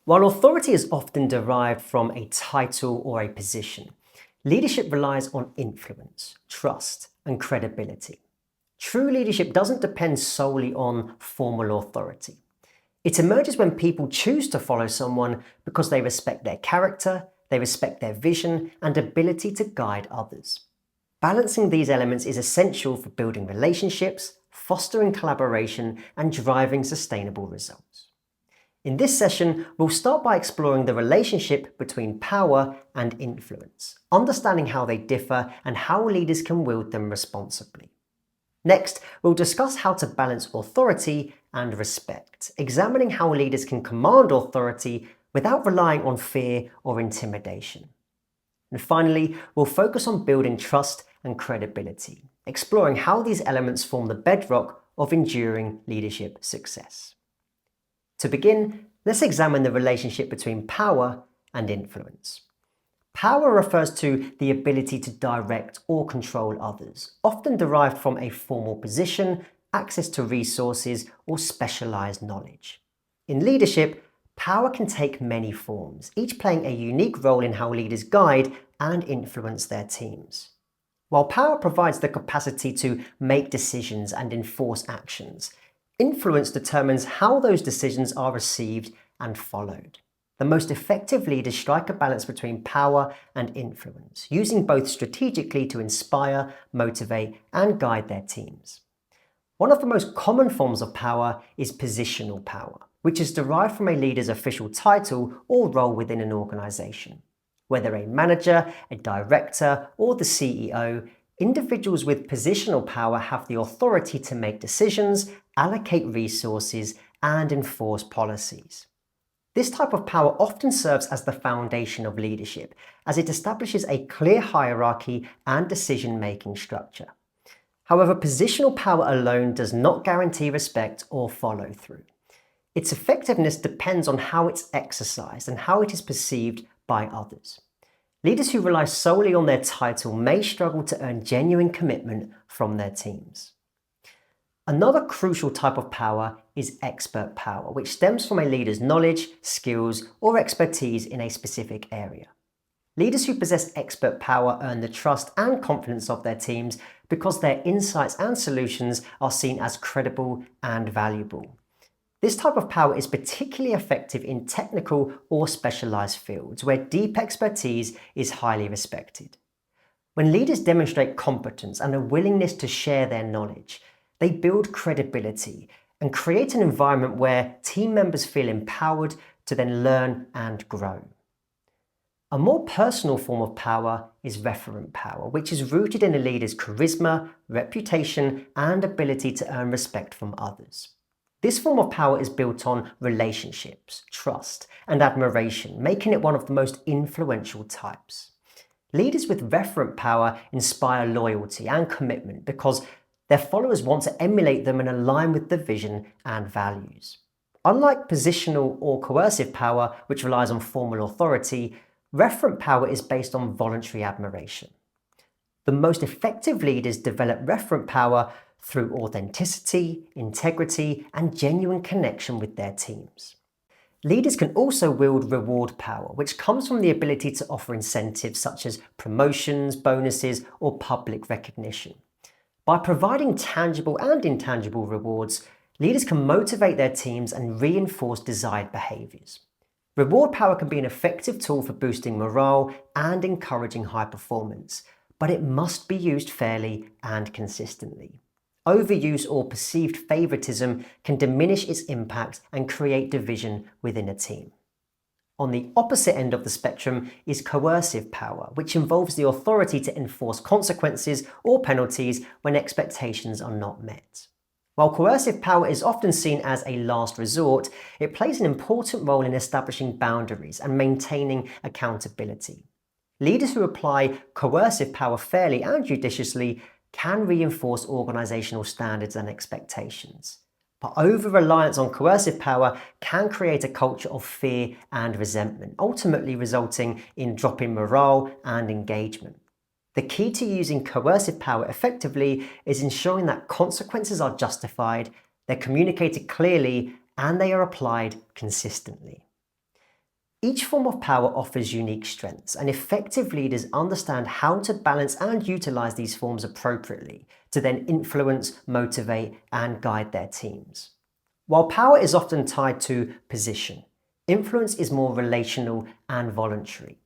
While authority is often derived from a title or a position, leadership relies on influence, trust, and credibility. True leadership doesn't depend solely on formal authority. It emerges when people choose to follow someone because they respect their character, they respect their vision, and ability to guide others. Balancing these elements is essential for building relationships, fostering collaboration, and driving sustainable results. In this session, we'll start by exploring the relationship between power and influence, understanding how they differ and how leaders can wield them responsibly. Next, we'll discuss how to balance authority and respect, examining how leaders can command authority without relying on fear or intimidation. And finally, we'll focus on building trust and credibility, exploring how these elements form the bedrock of enduring leadership success. To begin, let's examine the relationship between power and influence. Power refers to the ability to direct or control others, often derived from a formal position, access to resources, or specialized knowledge. In leadership, power can take many forms, each playing a unique role in how leaders guide and influence their teams. While power provides the capacity to make decisions and enforce actions, influence determines how those decisions are received and followed. The most effective leaders strike a balance between power and influence, using both strategically to inspire, motivate, and guide their teams. One of the most common forms of power is positional power, which is derived from a leader's official title or role within an organization. Whether a manager, a director, or the CEO, individuals with positional power have the authority to make decisions, allocate resources, and enforce policies. This type of power often serves as the foundation of leadership, as it establishes a clear hierarchy and decision-making structure. However, positional power alone does not guarantee respect or follow-through. Its effectiveness depends on how it's exercised and how it is perceived by others. Leaders who rely solely on their title may struggle to earn genuine commitment from their teams. Another crucial type of power is expert power, which stems from a leader's knowledge, skills, or expertise in a specific area. Leaders who possess expert power earn the trust and confidence of their teams because their insights and solutions are seen as credible and valuable. This type of power is particularly effective in technical or specialized fields where deep expertise is highly respected. When leaders demonstrate competence and a willingness to share their knowledge, they build credibility and create an environment where team members feel empowered to then learn and grow. A more personal form of power is referent power, which is rooted in a leader's charisma, reputation, and ability to earn respect from others. This form of power is built on relationships, trust, and admiration, making it one of the most influential types. Leaders with referent power inspire loyalty and commitment because their followers want to emulate them and align with the vision and values. Unlike positional or coercive power, which relies on formal authority, referent power is based on voluntary admiration. The most effective leaders develop referent power through authenticity, integrity, and genuine connection with their teams. Leaders can also wield reward power, which comes from the ability to offer incentives such as promotions, bonuses, or public recognition. By providing tangible and intangible rewards, leaders can motivate their teams and reinforce desired behaviors. Reward power can be an effective tool for boosting morale and encouraging high performance, but it must be used fairly and consistently. Overuse or perceived favoritism can diminish its impact and create division within a team. On the opposite end of the spectrum is coercive power, which involves the authority to enforce consequences or penalties when expectations are not met. While coercive power is often seen as a last resort, it plays an important role in establishing boundaries and maintaining accountability. Leaders who apply coercive power fairly and judiciously can reinforce organizational standards and expectations. But over-reliance on coercive power can create a culture of fear and resentment, ultimately resulting in dropping morale and engagement. The key to using coercive power effectively is ensuring that consequences are justified, they're communicated clearly, and they are applied consistently. Each form of power offers unique strengths, and effective leaders understand how to balance and utilize these forms appropriately to then influence, motivate, and guide their teams. While power is often tied to position, influence is more relational and voluntary.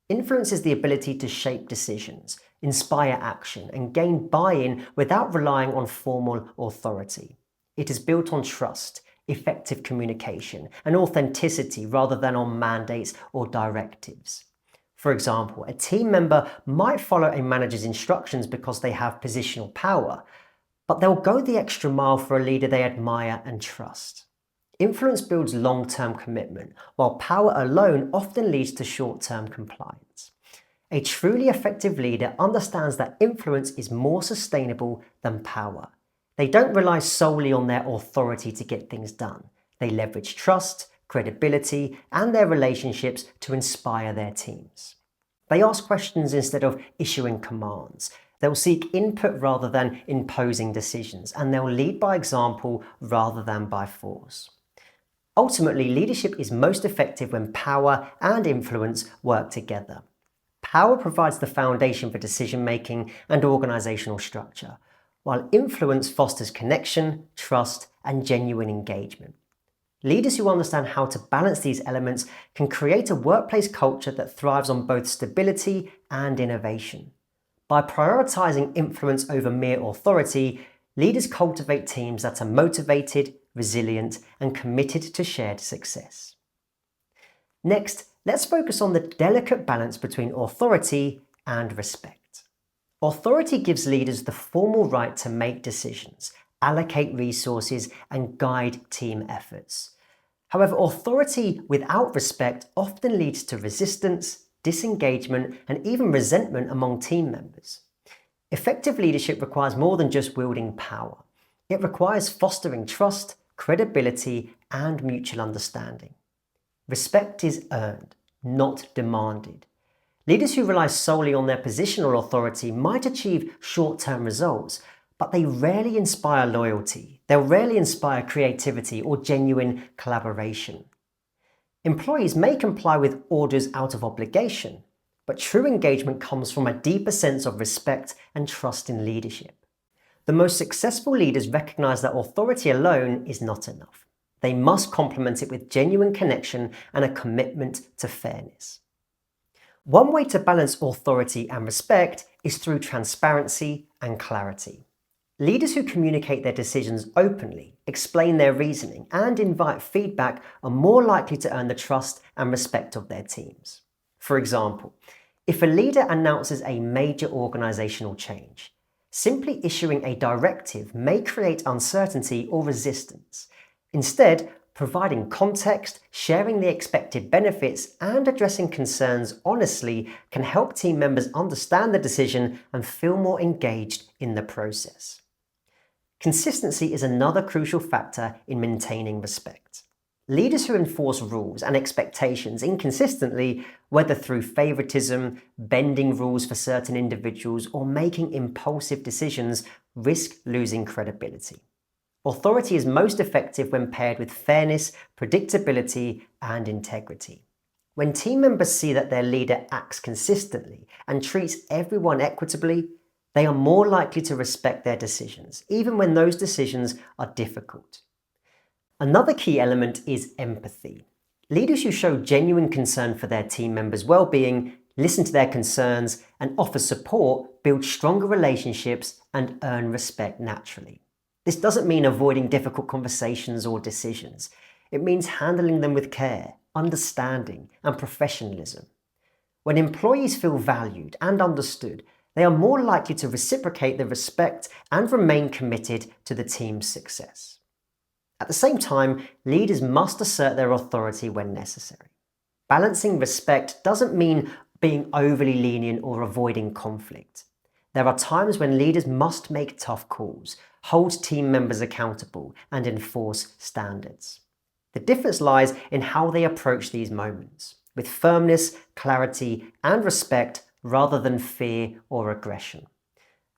Influence is the ability to shape decisions, inspire action, and gain buy-in without relying on formal authority. It is built on trust, effective communication, and authenticity rather than on mandates or directives. For example, a team member might follow a manager's instructions because they have positional power, but they'll go the extra mile for a leader they admire and trust. Influence builds long-term commitment, while power alone often leads to short-term compliance. A truly effective leader understands that influence is more sustainable than power. They don't rely solely on their authority to get things done. They leverage trust, credibility, and their relationships to inspire their teams. They ask questions instead of issuing commands. They'll seek input rather than imposing decisions, and they'll lead by example rather than by force. Ultimately, leadership is most effective when power and influence work together. Power provides the foundation for decision-making and organizational structure, while influence fosters connection, trust, and genuine engagement. Leaders who understand how to balance these elements can create a workplace culture that thrives on both stability and innovation. By prioritizing influence over mere authority, leaders cultivate teams that are motivated, resilient, and committed to shared success. Next, let's focus on the delicate balance between authority and respect. Authority gives leaders the formal right to make decisions, allocate resources, and guide team efforts. However, authority without respect often leads to resistance, disengagement, and even resentment among team members. Effective leadership requires more than just wielding power. It requires fostering trust, credibility, and mutual understanding. Respect is earned, not demanded. Leaders who rely solely on their positional authority might achieve short-term results, but they rarely inspire loyalty. They'll rarely inspire creativity or genuine collaboration. Employees may comply with orders out of obligation, but true engagement comes from a deeper sense of respect and trust in leadership. The most successful leaders recognize that authority alone is not enough. They must complement it with genuine connection and a commitment to fairness. One way to balance authority and respect is through transparency and clarity. Leaders who communicate their decisions openly, explain their reasoning, and invite feedback are more likely to earn the trust and respect of their teams. For example, if a leader announces a major organizational change, simply issuing a directive may create uncertainty or resistance. Instead, providing context, sharing the expected benefits, and addressing concerns honestly can help team members understand the decision and feel more engaged in the process. Consistency is another crucial factor in maintaining respect. Leaders who enforce rules and expectations inconsistently, whether through favoritism, bending rules for certain individuals, or making impulsive decisions, risk losing credibility. Authority is most effective when paired with fairness, predictability, and integrity. When team members see that their leader acts consistently and treats everyone equitably, they are more likely to respect their decisions, even when those decisions are difficult. Another key element is empathy. Leaders who show genuine concern for their team members' well-being, listen to their concerns, and offer support build stronger relationships and earn respect naturally. This doesn't mean avoiding difficult conversations or decisions. It means handling them with care, understanding, and professionalism. When employees feel valued and understood, they are more likely to reciprocate the respect and remain committed to the team's success. At the same time, leaders must assert their authority when necessary. Balancing respect doesn't mean being overly lenient or avoiding conflict. There are times when leaders must make tough calls, hold team members accountable, and enforce standards. The difference lies in how they approach these moments, with firmness, clarity, and respect rather than fear or aggression.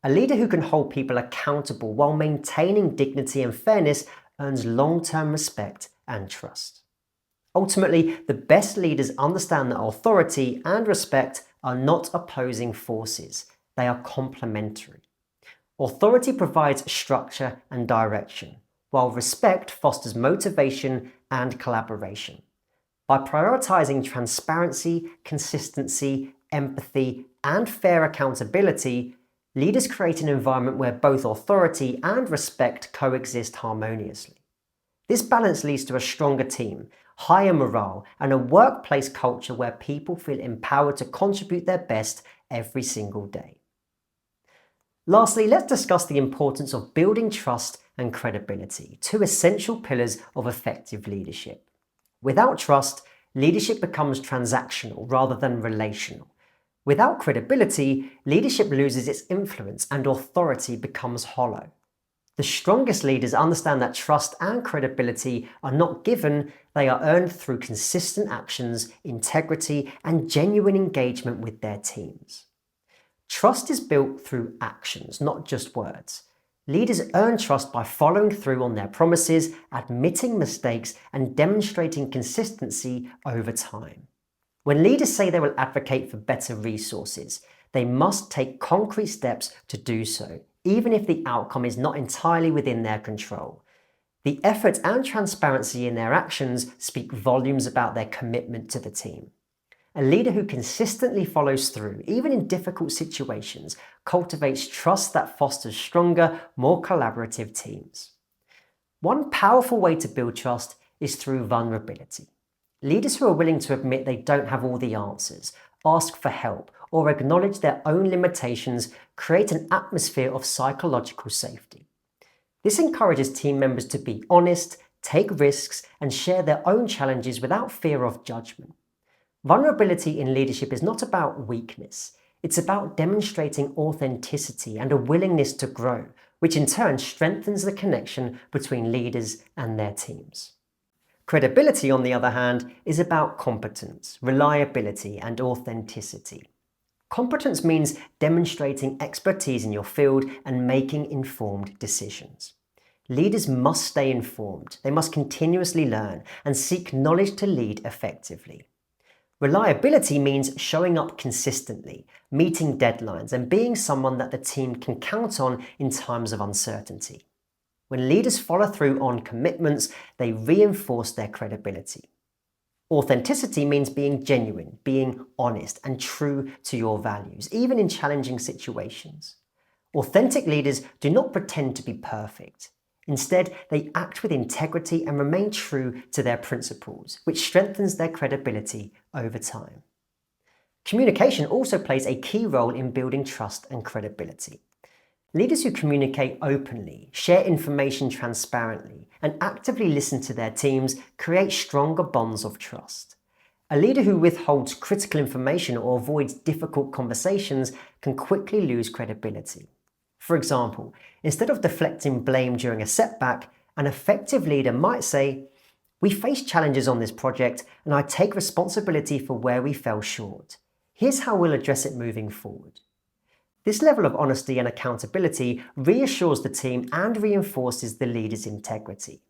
A leader who can hold people accountable while maintaining dignity and fairness earns long-term respect and trust. Ultimately, the best leaders understand that authority and respect are not opposing forces, they are complementary. Authority provides structure and direction, while respect fosters motivation and collaboration. By prioritizing transparency, consistency, empathy, and fair accountability, leaders create an environment where both authority and respect coexist harmoniously. This balance leads to a stronger team, higher morale, and a workplace culture where people feel empowered to contribute their best every single day. Lastly, let's discuss the importance of building trust and credibility, two essential pillars of effective leadership. Without trust, leadership becomes transactional rather than relational. Without credibility, leadership loses its influence and authority becomes hollow. The strongest leaders understand that trust and credibility are not given, they are earned through consistent actions, integrity, and genuine engagement with their teams. Trust is built through actions, not just words. Leaders earn trust by following through on their promises, admitting mistakes, and demonstrating consistency over time. When leaders say they will advocate for better resources, they must take concrete steps to do so, even if the outcome is not entirely within their control. The effort and transparency in their actions speak volumes about their commitment to the team. A leader who consistently follows through, even in difficult situations, cultivates trust that fosters stronger, more collaborative teams. One powerful way to build trust is through vulnerability. Leaders who are willing to admit they don't have all the answers, ask for help, or acknowledge their own limitations create an atmosphere of psychological safety. This encourages team members to be honest, take risks, and share their own challenges without fear of judgment. Vulnerability in leadership is not about weakness. It's about demonstrating authenticity and a willingness to grow, which in turn strengthens the connection between leaders and their teams. Credibility, on the other hand, is about competence, reliability, and authenticity. Competence means demonstrating expertise in your field and making informed decisions. Leaders must stay informed, they must continuously learn and seek knowledge to lead effectively. Reliability means showing up consistently, meeting deadlines, and being someone that the team can count on in times of uncertainty. When leaders follow through on commitments, they reinforce their credibility. Authenticity means being genuine, being honest, and true to your values, even in challenging situations. Authentic leaders do not pretend to be perfect. Instead, they act with integrity and remain true to their principles, which strengthens their credibility over time. Communication also plays a key role in building trust and credibility. Leaders who communicate openly, share information transparently, and actively listen to their teams create stronger bonds of trust. A leader who withholds critical information or avoids difficult conversations can quickly lose credibility. For example, instead of deflecting blame during a setback, an effective leader might say, "We faced challenges on this project and I take responsibility for where we fell short. Here's how we'll address it moving forward." This level of honesty and accountability reassures the team and reinforces the leader's integrity.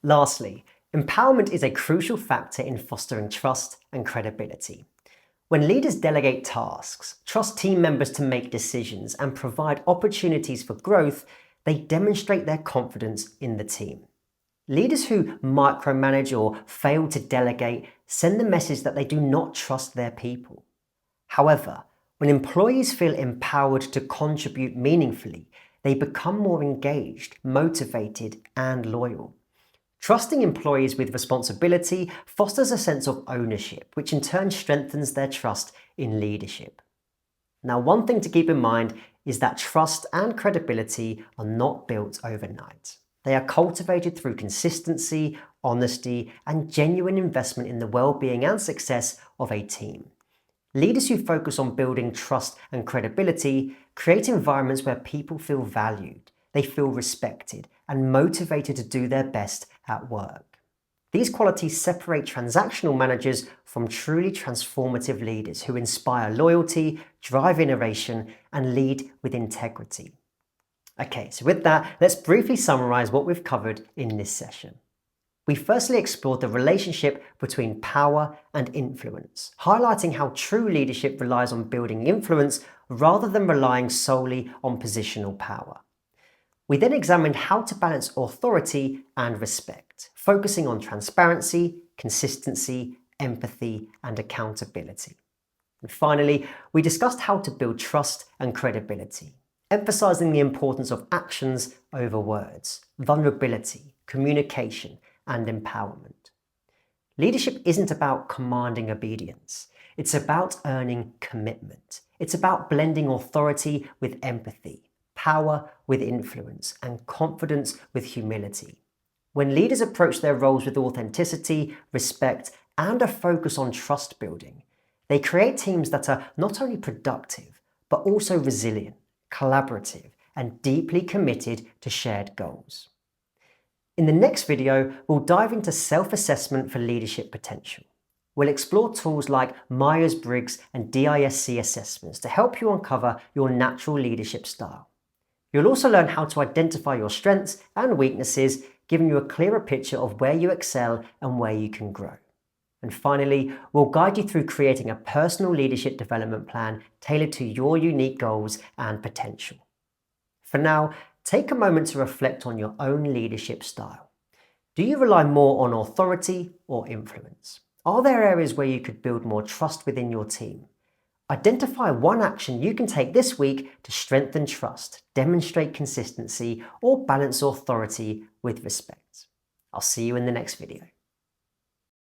Lastly, empowerment is a crucial factor in fostering trust and credibility. When leaders delegate tasks, trust team members to make decisions, and provide opportunities for growth, they demonstrate their confidence in the team. Leaders who micromanage or fail to delegate send the message that they do not trust their people. However, when employees feel empowered to contribute meaningfully, they become more engaged, motivated, and loyal. Trusting employees with responsibility fosters a sense of ownership, which in turn strengthens their trust in leadership. Now, one thing to keep in mind is that trust and credibility are not built overnight. They are cultivated through consistency, honesty, and genuine investment in the well-being and success of a team. Leaders who focus on building trust and credibility create environments where people feel valued, they feel respected, and motivated to do their best at work. These qualities separate transactional managers from truly transformative leaders who inspire loyalty, drive innovation, and lead with integrity. Okay, so with that, let's briefly summarize what we've covered in this session. We firstly explored the relationship between power and influence, highlighting how true leadership relies on building influence rather than relying solely on positional power. We then examined how to balance authority and respect, focusing on transparency, consistency, empathy, and accountability. And finally, we discussed how to build trust and credibility, emphasizing the importance of actions over words, vulnerability, communication, and empowerment. Leadership isn't about commanding obedience. It's about earning commitment. It's about blending authority with empathy, power with influence, and confidence with humility. When leaders approach their roles with authenticity, respect, and a focus on trust building, they create teams that are not only productive, but also resilient, collaborative, and deeply committed to shared goals. In the next video, we'll dive into self-assessment for leadership potential. We'll explore tools like Myers-Briggs and DISC assessments to help you uncover your natural leadership style. You'll also learn how to identify your strengths and weaknesses, giving you a clearer picture of where you excel and where you can grow. And finally, we'll guide you through creating a personal leadership development plan tailored to your unique goals and potential. For now, take a moment to reflect on your own leadership style. Do you rely more on authority or influence? Are there areas where you could build more trust within your team? Identify one action you can take this week to strengthen trust, demonstrate consistency, or balance authority with respect. I'll see you in the next video.